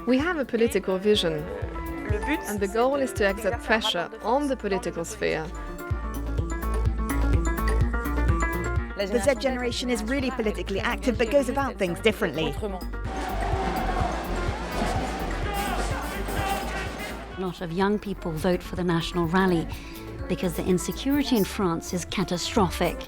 We have a political vision, and the goal is to exert pressure on the political sphere. The Z generation is really politically active but goes about things differently. A lot of young people vote for the National Rally because the insecurity in France is catastrophic.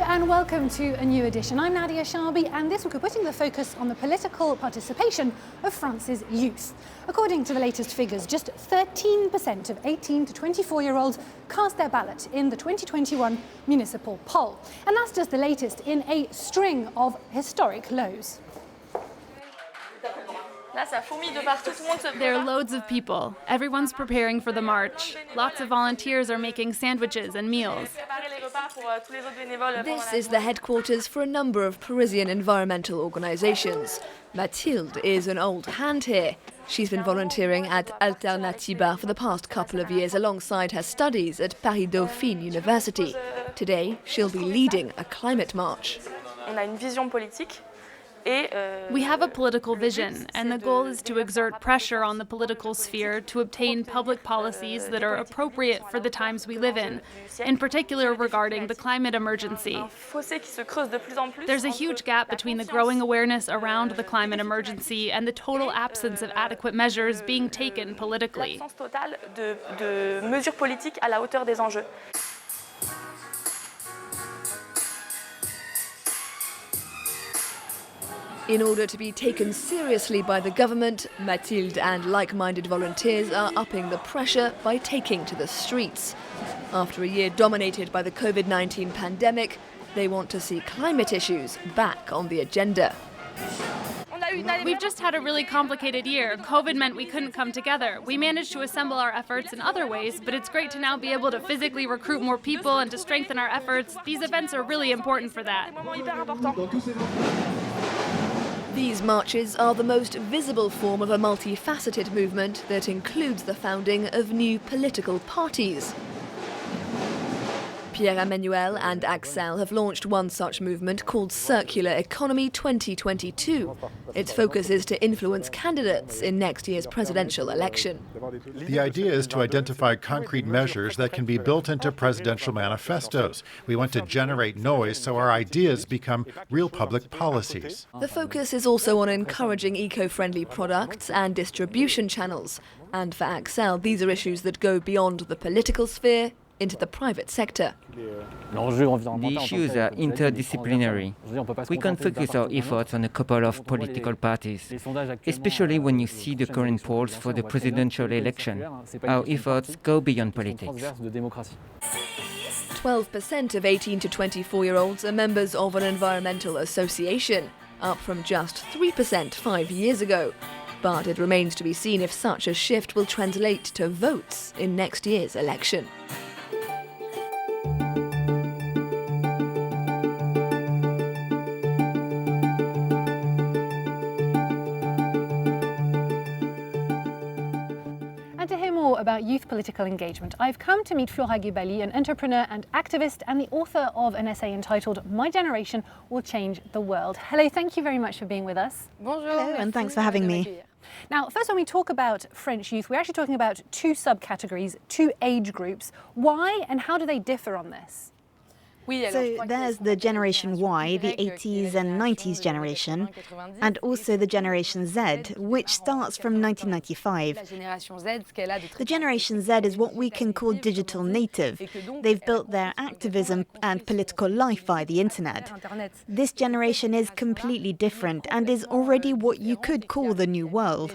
And welcome to a new edition. I'm Nadia Sharby, and this week we're putting the focus on the political participation of France's youth. According to the latest figures, just 13% of 18 to 24-year-olds cast their ballot in the 2021 municipal poll. And that's just the latest in a string of historic lows. There are loads of people. Everyone's preparing for the march. Lots of volunteers are making sandwiches and meals. This is the headquarters for a number of Parisian environmental organisations. Mathilde is an old hand here. She's been volunteering at Alternatiba for the past couple of years alongside her studies at Paris Dauphine University. Today, she'll be leading a climate march. We have a political vision, and the goal is to exert pressure on the political sphere to obtain public policies that are appropriate for the times we live in particular regarding the climate emergency. There's a huge gap between the growing awareness around the climate emergency and the total absence of adequate measures being taken politically. In order to be taken seriously by the government, Mathilde and like-minded volunteers are upping the pressure by taking to the streets. After a year dominated by the COVID-19 pandemic, they want to see climate issues back on the agenda. We've just had a really complicated year. COVID meant we couldn't come together. We managed to assemble our efforts in other ways, but it's great to now be able to physically recruit more people and to strengthen our efforts. These events are really important for that. These marches are the most visible form of a multifaceted movement that includes the founding of new political parties. Pierre-Emmanuel and Axel have launched one such movement called Circular Economy 2022. Its focus is to influence candidates in next year's presidential election. The idea is to identify concrete measures that can be built into presidential manifestos. We want to generate noise so our ideas become real public policies. The focus is also on encouraging eco-friendly products and distribution channels. And for Axel, these are issues that go beyond the political sphere into the private sector. The issues are interdisciplinary. We can focus our efforts on a couple of political parties, especially when you see the current polls for the presidential election. Our efforts go beyond politics. 12% of 18 to 24-year-olds are members of an environmental association, up from just 3% 5 years ago. But it remains to be seen if such a shift will translate to votes in next year's election. About youth political engagement, I've come to meet Flora Ghebali, an entrepreneur and activist and the author of an essay entitled My Generation Will Change the World. Hello, thank you very much for being with us. Bonjour. Hello, and thanks for having me. Now, first, when we talk about French youth, we're actually talking about two subcategories, two age groups. Why and how do they differ on this? So there's the Generation Y, the 80s and 90s generation, and also the Generation Z, which starts from 1995. The Generation Z is what we can call digital native. They've built their activism and political life via the internet. This generation is completely different and is already what you could call the new world.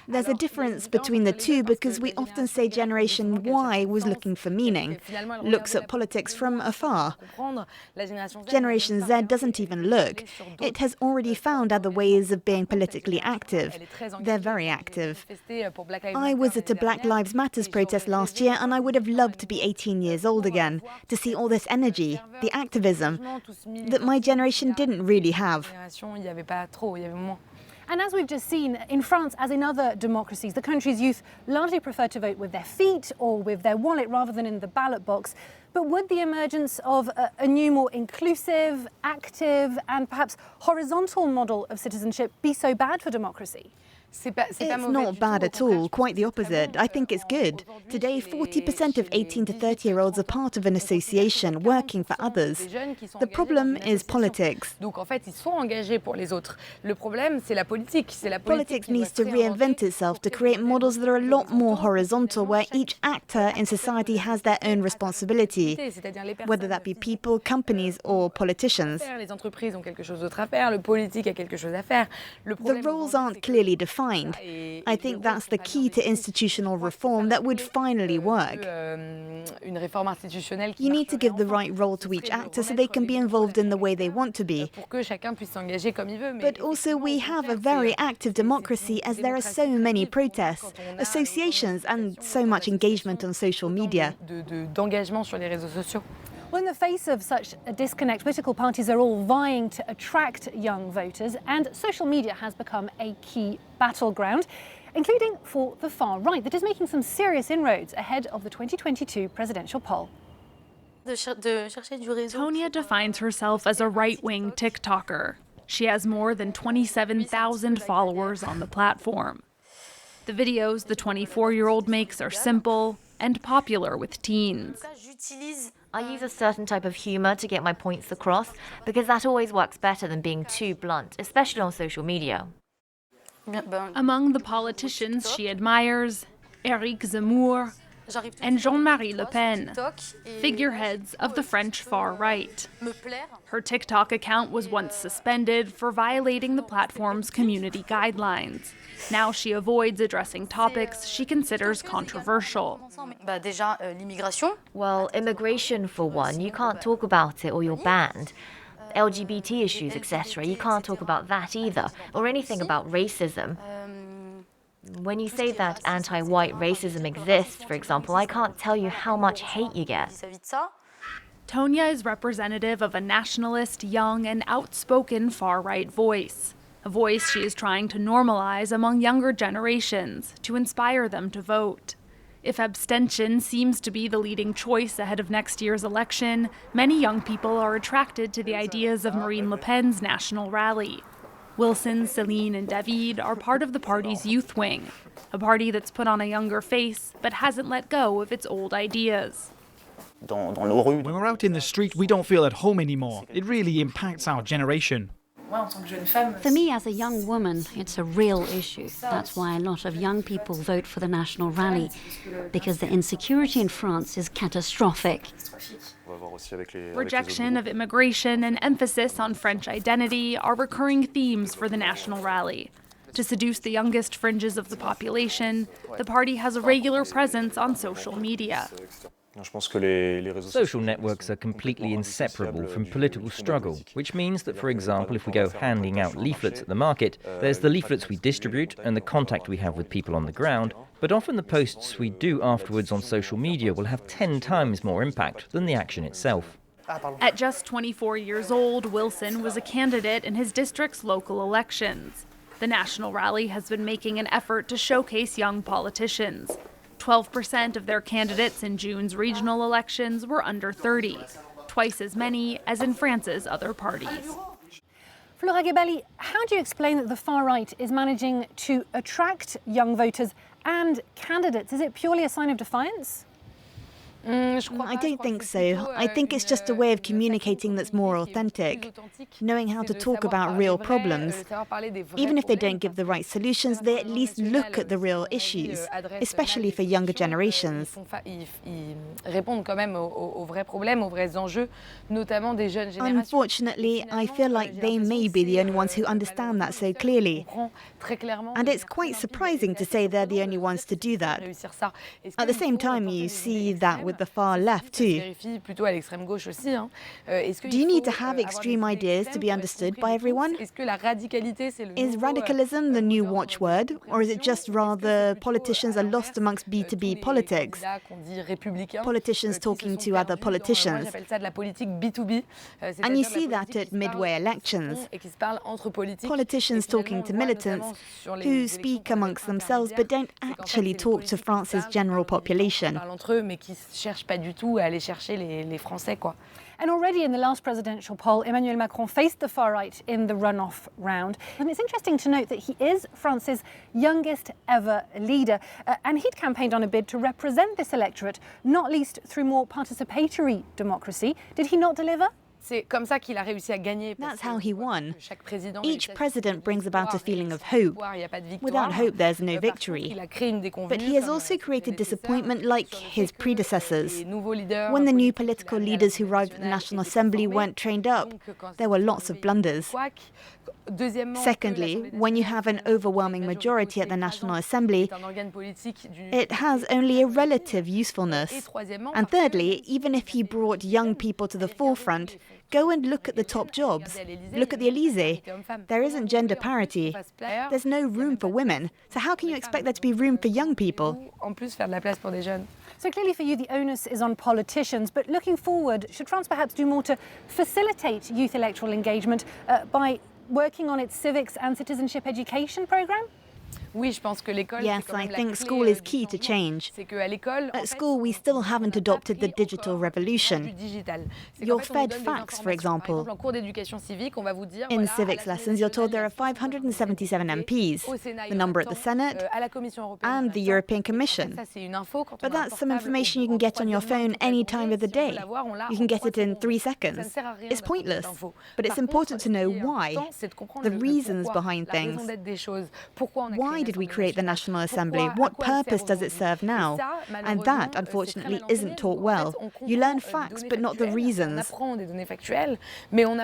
There's a difference between the two because we often say Generation Y was looking for meaning, looks at politics from afar. Generation Z doesn't even look. It has already found other ways of being politically active. They're very active. I was at a Black Lives Matter protest last year and I would have loved to be 18 years old again, to see all this energy, the activism, that my generation didn't really have. And as we've just seen, in France, as in other democracies, the country's youth largely prefer to vote with their feet or with their wallet rather than in the ballot box. But would the emergence of a new, more inclusive, active and perhaps horizontal model of citizenship be so bad for democracy? It's not bad at all, quite the opposite. I think it's good. Today, 40% of 18 to 30-year-olds are part of an association working for others. The problem is politics. Politics needs to reinvent itself to create models that are a lot more horizontal, where each actor in society has their own responsibility, whether that be people, companies or politicians. The roles aren't clearly defined. I think that's the key to institutional reform that would finally work. You need to give the right role to each actor so they can be involved in the way they want to be. But also we have a very active democracy, as there are so many protests, associations and so much engagement on social media. Well, in the face of such a disconnect, political parties are all vying to attract young voters, and social media has become a key battleground, including for the far right, that is making some serious inroads ahead of the 2022 presidential poll. Tonya defines herself as a right-wing TikToker. She has more than 27,000 followers on the platform. The videos the 24-year-old makes are simple and popular with teens. I use a certain type of humor to get my points across, because that always works better than being too blunt, especially on social media. Among the politicians she admires, Éric Zemmour and Jean-Marie Le Pen, figureheads of the French far right. Her TikTok account was once suspended for violating the platform's community guidelines. Now she avoids addressing topics she considers controversial. Well, immigration for one, you can't talk about it or you're banned. LGBT issues, etc., you can't talk about that either, or anything about racism. When you say that anti-white racism exists, for example, I can't tell you how much hate you get. Tonya is representative of a nationalist, young, and outspoken far-right voice. A voice she is trying to normalize among younger generations to inspire them to vote. If abstention seems to be the leading choice ahead of next year's election, many young people are attracted to the ideas of Marine Le Pen's national rally. Wilson, Céline, and David are part of the party's youth wing, a party that's put on a younger face but hasn't let go of its old ideas. When we're out in the street, we don't feel at home anymore. It really impacts our generation. For me, as a young woman, it's a real issue. That's why a lot of young people vote for the National Rally, because the insecurity in France is catastrophic. Rejection of immigration and emphasis on French identity are recurring themes for the National Rally. To seduce the youngest fringes of the population, the party has a regular presence on social media. Social networks are completely inseparable from political struggle, which means that, for example, if we go handing out leaflets at the market, there's the leaflets we distribute and the contact we have with people on the ground, but often the posts we do afterwards on social media will have 10 times more impact than the action itself. At just 24 years old, Wilson was a candidate in his district's local elections. The National Rally has been making an effort to showcase young politicians. 12% of their candidates in June's regional elections were under 30, twice as many as in France's other parties. Flora Ghebali, how do you explain that the far right is managing to attract young voters and candidates? Is it purely a sign of defiance? I don't think so. I think it's just a way of communicating that's more authentic, knowing how to talk about real problems. Even if they don't give the right solutions, they at least look at the real issues, especially for younger generations. Unfortunately, I feel like they may be the only ones who understand that so clearly. And it's quite surprising to say they're the only ones to do that. At the same time, you see that with the far left too. Do you need to have extreme ideas to be understood by everyone? Is radicalism the new watchword, or is it just rather politicians are lost amongst B2B politics? Politicians talking to other politicians. And you see that at midway elections. Politicians talking to militants who speak amongst themselves but don't actually talk to France's general population. And already in the last presidential poll, Emmanuel Macron faced the far right in the runoff round. And it's interesting to note that he is France's youngest ever leader. And he'd campaigned on a bid to represent this electorate, not least through more participatory democracy. Did he not deliver? That's how he won. Each president brings about a feeling of hope. Without hope, there's no victory. But he has also created disappointment like his predecessors. When the new political leaders who arrived at the National Assembly weren't trained up, there were lots of blunders. Secondly, when you have an overwhelming majority at the National Assembly, it has only a relative usefulness. And thirdly, even if he brought young people to the forefront, go and look at the top jobs. Look at the Élysée. There isn't gender parity. There's no room for women. So how can you expect there to be room for young people? So clearly for you, the onus is on politicians. But looking forward, should France perhaps do more to facilitate youth electoral engagement by working on its civics and citizenship education programme? Yes, I think school is key to change. At school, we still haven't adopted the digital revolution. You're fed facts, for example. In civics lessons, you're told there are 577 MPs, the number at the Senate, and the European Commission. But that's some information you can get on your phone any time of the day. You can get it in 3 seconds. It's pointless, but it's important to know why, the reasons behind things. Why did we create the National Assembly? What purpose does it serve now? And that, unfortunately, isn't taught well. You learn facts, but not the reasons.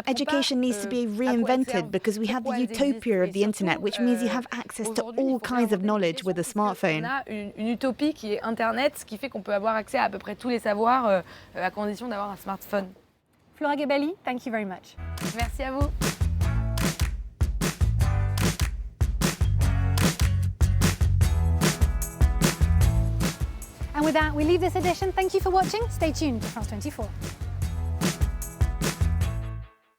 Education needs to be reinvented because we have the utopia of the internet, which means you have access to all kinds of knowledge with a smartphone. Une utopie qui est Internet, ce qui fait qu'on peut avoir accès à peu près tous les savoirs à condition d'avoir un smartphone. Flora Ghebali, thank you very much. Merci à vous. And with that, we leave this edition. Thank you for watching. Stay tuned to France 24.